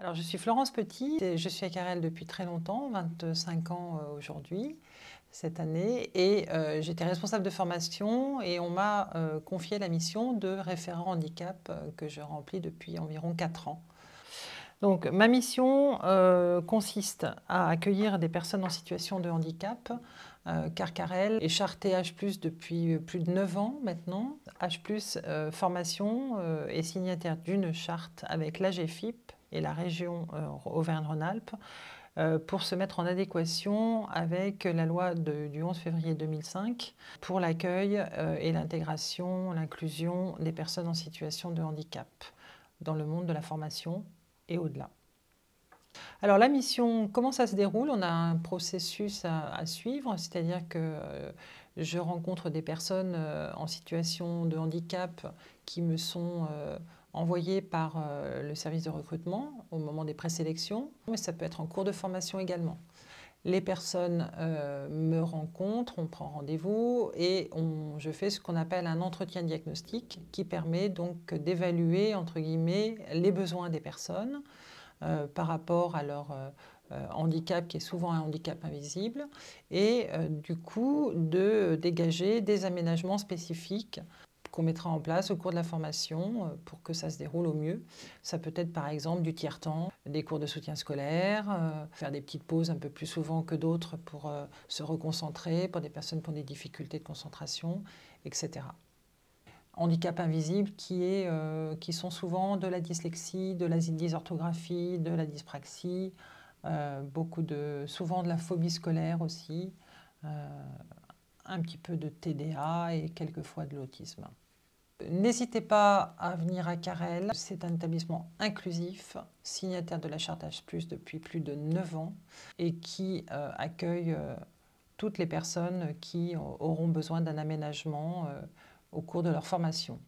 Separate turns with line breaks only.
Alors, je suis Florence Petit, et je suis à Carrel depuis très longtemps, 25 ans aujourd'hui, cette année, et j'étais responsable de formation et on m'a confié la mission de référent handicap que je remplis depuis environ 4 ans. Donc, ma mission consiste à accueillir des personnes en situation de handicap, car Carrel est charté H+, depuis plus de 9 ans maintenant. H+, formation est signataire d'une charte avec l'AGEFIP et la région Auvergne-Rhône-Alpes pour se mettre en adéquation avec la loi du 11 février 2005 pour l'accueil et l'intégration, l'inclusion des personnes en situation de handicap dans le monde de la formation et au-delà. Alors la mission, comment ça se déroule? On a un processus à suivre, c'est-à-dire que je rencontre des personnes en situation de handicap qui me sont envoyées par le service de recrutement au moment des présélections, mais ça peut être en cours de formation également. Les personnes me rencontrent, on prend rendez-vous et je fais ce qu'on appelle un entretien diagnostique qui permet donc d'évaluer, entre guillemets, les besoins des personnes par rapport à leur handicap qui est souvent un handicap invisible et du coup de dégager des aménagements spécifiques qu'on mettra en place au cours de la formation pour que ça se déroule au mieux. Ça peut être par exemple du tiers-temps, des cours de soutien scolaire, faire des petites pauses un peu plus souvent que d'autres pour se reconcentrer, pour des personnes qui ont des difficultés de concentration, etc. Handicap invisible qui sont souvent de la dyslexie, de la dysorthographie, de la dyspraxie, souvent de la phobie scolaire aussi, un petit peu de TDA et quelquefois de l'autisme. N'hésitez pas à venir à Carrel, c'est un établissement inclusif, signataire de la charte H+, depuis plus de 9 ans et qui accueille toutes les personnes qui auront besoin d'un aménagement au cours de leur formation.